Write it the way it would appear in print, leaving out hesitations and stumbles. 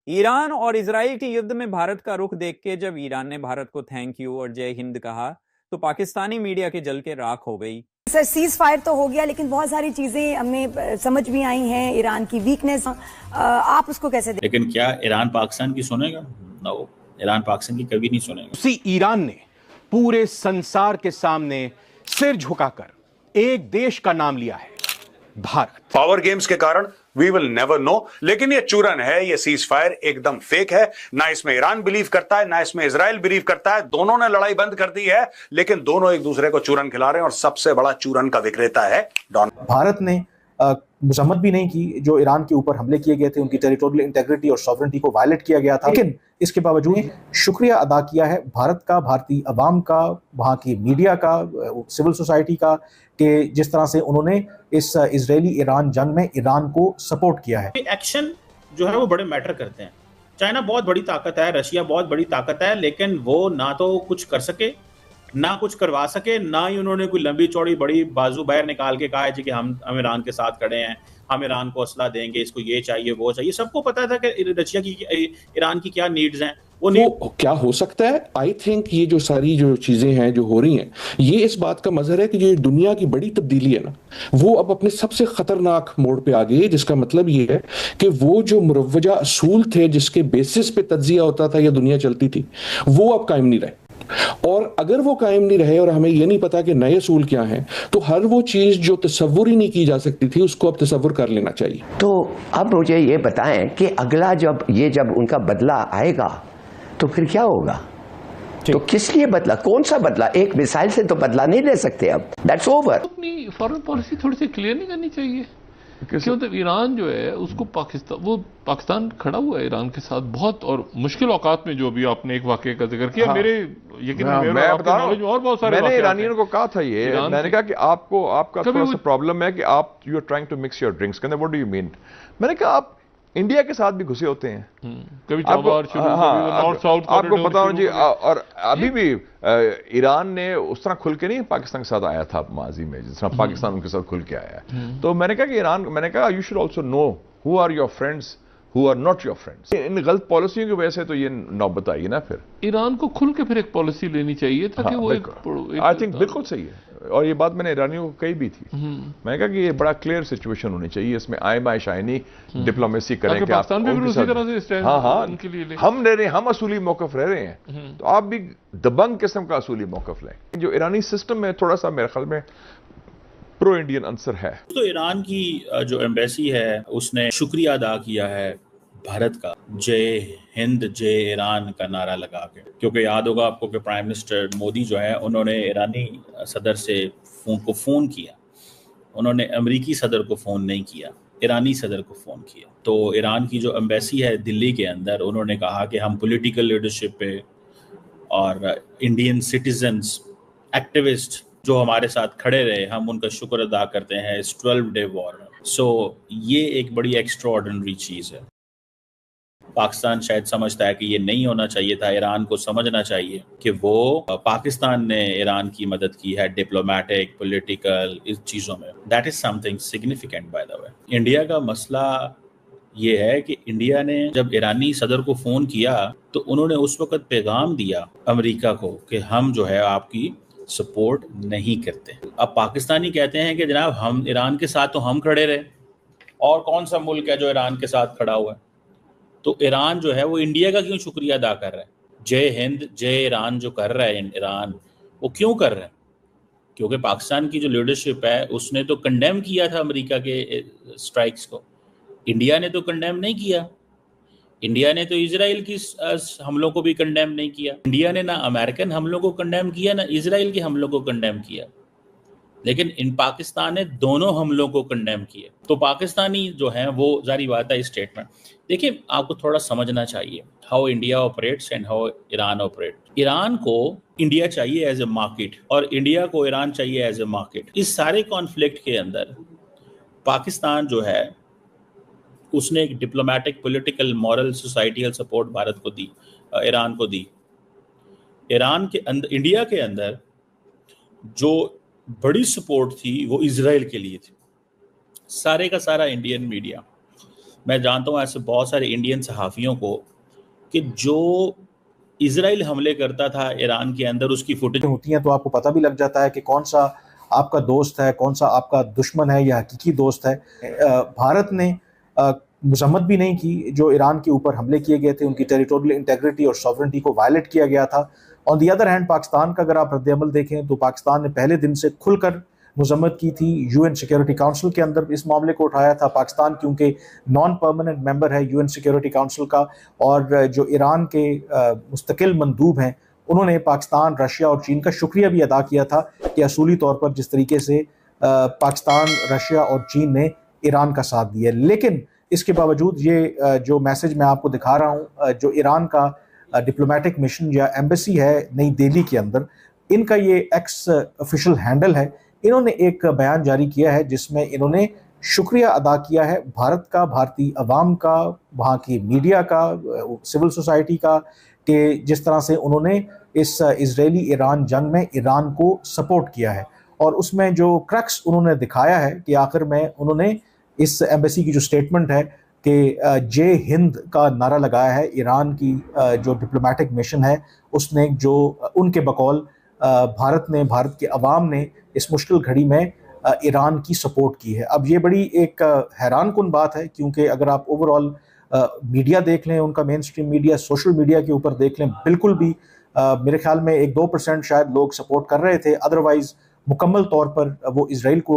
Iran और Israel के युद्ध में भारत का रुख देख के जब ईरान ने भारत को थैंक यू और जय हिंद कहा तो पाकिस्तानी मीडिया के जल के राख हो गई। सर सीज फायर तो हो गया, लेकिन बहुत सारी चीजें हमें समझ भी आई हैं, ईरान की वीकनेस, आप उसको कैसे देखें? लेकिन क्या ईरान पाकिस्तान की सुनेगा? नो, ईरान पाकिस्तान की कभी नहीं सुनेगा। उसी ईरान ने पूरे संसार के सामने सिर झुकाकर एक देश का नाम लिया है, भारत। पावर गेम्स के कारण वी विल नेवर नो, लेकिन ये चूरन है, ये सीज फायर एकदम फेक है। ना इसमें ईरान बिलीव करता है, ना इसमें इजराइल बिलीव करता है। दोनों ने लड़ाई बंद कर दी है, लेकिन दोनों एक दूसरे को चूरन खिला रहे हैं, और सबसे बड़ा चूरन का विक्रेता है डॉन। भारत ने मजम्मत भी नहीं की जो ईरान के ऊपर हमले किए गए थे, उनकी टेरिटोरियल इंटेग्रिटी और सॉवरेनिटी को वायलेट किया गया था, लेकिन इसके बावजूद शुक्रिया अदा किया है भारत का, भारतीय अवाम का, वहाँ की मीडिया का, सिविल सोसाइटी का, कि जिस तरह से उन्होंने इस इजरायली ईरान जंग में ईरान को सपोर्ट किया है। एक्शन जो है वो बड़े मैटर करते हैं। चाइना बहुत बड़ी ताकत है, रशिया बहुत बड़ी ताकत है, लेकिन वो ना तो कुछ कर सके, ना कुछ करवा सके, ना ही उन्होंने कोई लंबी चौड़ी बड़ी बाजू बाहर निकाल के कहा है कि हम ईरान के साथ खड़े हैं, हम ईरान को असला देंगे, इसको ये चाहिए वो चाहिए। सबको पता था कि रशिया की ईरान की क्या नीड्स हैं। वो क्या हो सकता है? आई थिंक ये जो सारी जो चीजें हैं जो हो रही हैं, ये इस बात का मजहर है कि जो दुनिया की बड़ी तब्दीली है ना, वो अब अपने सबसे खतरनाक मोड़ पे आ गई है। जिसका मतलब ये है कि वो जो मुरव्वजा असूल थे जिसके बेसिस पे तज्जिया होता था या दुनिया चलती थी, वो अब कायम नहीं रहे। और अगर वो कायम नहीं रहे और हमें ये नहीं पता कि नए असूल क्या हैं, तो हर वो चीज जो तसव्वुर ही नहीं की जा सकती थी उसको अब तसव्वुर कर लेना चाहिए। तो अब मुझे ये बताएं कि अगला जब उनका बदला आएगा तो फिर क्या होगा? तो किस लिए बदला? कौन सा बदला? एक मिसाइल से तो बदला नहीं ले सकते अब, दैट्स ओवर। अपनी फॉरेन पॉलिसी थोड़ी सी क्लियर नहीं करनी चाहिए? क्यों? तो ईरान जो है उसको पाकिस्तान खड़ा हुआ है ईरान के साथ बहुत, और मुश्किल औकात में, जो भी आपने एक वाकये का जिक्र किया। मेरे यकीन मैं बता रहा हूं, और बहुत सारे मैंने ईरानियों को कहा था ये, मैंने कहा कि आपका थोड़ा सा प्रॉब्लम है कि आप you are trying to mix your drinks. कहते व्हाट डू यू मीन? मैंने कहा आप इंडिया के साथ भी घुसे होते हैं, कभी नॉर्थ साउथ आपको पता होना चाहिए। और अभी भी ईरान ने उस तरह खुल के नहीं पाकिस्तान के साथ आया था माजी में, जिस तरह पाकिस्तान उनके साथ खुल के आया है। तो मैंने कहा कि मैंने कहा you should also know who are your friends, who are not your friends. इन गलत पॉलिसियों की वजह से तो ये नौबत आई ना। फिर ईरान को खुल के फिर एक पॉलिसी लेनी चाहिए था कि वो आई थिंक बिल्कुल सही है, और ये बात मैंने ईरानियों को कही भी थी। मैंने कहा कि ये बड़ा क्लियर सिचुएशन होनी चाहिए, इसमें आए बाय शाइनी डिप्लोमेसी करें कि आप उसी तरह से उनके लिए हम असूली मौकफ रह रहे हैं, तो आप भी दबंग किस्म का असूली मौकफ लें। जो ईरानी सिस्टम में थोड़ा सा मेरे ख्याल में प्रो इंडियन आंसर है। तो ईरान की जो एम्बेसी है उसने शुक्रिया अदा किया है भारत का, जय हिंद जय ईरान का नारा लगा के। क्योंकि याद होगा आपको कि प्राइम मिनिस्टर मोदी जो है उन्होंने ईरानी सदर से फ़ोन किया, उन्होंने अमेरिकी सदर को फ़ोन नहीं किया, ईरानी सदर को फ़ोन किया। तो ईरान की जो एम्बेसी है दिल्ली के अंदर, उन्होंने कहा कि हम पॉलिटिकल लीडरशिप पे और इंडियन सिटीजन्स एक्टिविस्ट जो हमारे साथ खड़े रहे, हम उनका शुक्र अदा करते हैं इस 12 डे वॉर में। सो ये एक बड़ी एक्स्ट्रा ऑर्डिनरी चीज़ है। पाकिस्तान शायद समझता है कि ये नहीं होना चाहिए था। ईरान को समझना चाहिए कि वो पाकिस्तान ने ईरान की मदद की है डिप्लोमेटिक, पॉलिटिकल, इस चीज़ों में। That is something significant by the way. India का मसला ये है कि इंडिया ने जब ईरानी सदर को फ़ोन किया तो उन्होंने उस वक़्त पैगाम दिया अमेरिका को कि हम जो है आपकी सपोर्ट नहीं करते। अब पाकिस्तानी कहते हैं कि जनाब हम ईरान के साथ तो हम खड़े रहे, और कौन सा मुल्क है जो ईरान के साथ खड़ा हुआ है? तो ईरान जो है वो इंडिया का क्यों शुक्रिया अदा कर रहा है? जय हिंद जय ईरान जो कर रहा है ईरान, वो क्यों कर रहा है? क्योंकि पाकिस्तान की जो लीडरशिप है उसने तो कंडेम किया था अमेरिका के स्ट्राइक्स को, इंडिया ने तो कंडेम नहीं किया। इंडिया ने तो इजराइल की हमलों को भी कंडेम नहीं किया। इंडिया ने ना अमेरिकन हमलों को कंडेम किया, ना इजराइल के हमलों को कंडेम किया, लेकिन इन पाकिस्तान ने दोनों हमलों को कंडेम किए। तो पाकिस्तानी जो हैं वो जारी बात है स्टेटमेंट। देखिए, आपको थोड़ा समझना चाहिए how India operates and how Iran operate. Iran को इंडिया चाहिए एज ए मार्केट, और इंडिया को ईरान चाहिए एज ए मार्केट। इस सारे कॉन्फ्लिक्ट के अंदर पाकिस्तान जो है उसने एक diplomatic, political, moral, societal support Bharat को दी, ईरान को दी। ईरान के अंदर, इंडिया के अंदर जो बड़ी सपोर्ट थी वो इजराइल के लिए थी। सारे का सारा इंडियन मीडिया मैं जानता हूँ ऐसे बहुत सारे इंडियन सहाफ़ियों को कि जो इजराइल हमले करता था ईरान के अंदर, उसकी फुटेज होती हैं तो आपको पता भी लग जाता है कि कौन सा आपका दोस्त है, कौन सा आपका दुश्मन है या हकीकी दोस्त है। भारत ने मजम्मत भी नहीं की जो ईरान के ऊपर हमले किए गए थे, उनकी टेरिटोरियल इंटेग्रिटी और सॉवरेनिटी को वायलेट किया गया था। On the other hand Pakistan का अगर आप रद्द-ए-अमल देखें तो पाकिस्तान ने पहले दिन से खुलकर मजम्मत की थी। यूएन सिक्योरिटी काउंसिल के अंदर इस मामले को उठाया था। पाकिस्तान क्योंकि नॉन परमानेंट मेंबर है यूएन सिक्योरिटी काउंसिल का, और जो ईरान के मुस्तकिल मंदूब हैं उन्होंने पाकिस्तान, रशिया और चीन का शुक्रिया भी अदा किया था कि असूली तौर पर जिस तरीके से पाकिस्तान, रशिया और चीन ने ईरान का साथ दिया। लेकिन इसके बावजूद ये जो मैसेज मैं आपको दिखा रहा हूँ, जो ईरान का डिप्लोमेटिक मिशन या एम्बेसी है नई दिल्ली के अंदर, इनका ये एक्स ऑफिशियल हैंडल है। इन्होंने एक बयान जारी किया है जिसमें इन्होंने शुक्रिया अदा किया है भारत का, भारतीय अवाम का, वहाँ की मीडिया का, सिविल सोसाइटी का, कि जिस तरह से उन्होंने इस इजरायली ईरान जंग में ईरान को सपोर्ट किया है। और उसमें जो क्रक्स उन्होंने दिखाया है कि आखिर में उन्होंने इस एम्बेसी की जो स्टेटमेंट है कि जय हिंद का नारा लगाया है। ईरान की जो डिप्लोमेटिक मिशन है उसने, जो उनके बकौल भारत ने, भारत के अवाम ने इस मुश्किल घड़ी में ईरान की सपोर्ट की है। अब ये बड़ी एक हैरान कुन बात है, क्योंकि अगर आप ओवरऑल मीडिया देख लें, उनका main stream media, social media के ऊपर देख लें, बिल्कुल भी मेरे ख्याल में 1-2% शायद लोग सपोर्ट कर रहे थे। अदरवाइज मुकम्मल तौर पर वो इजराइल को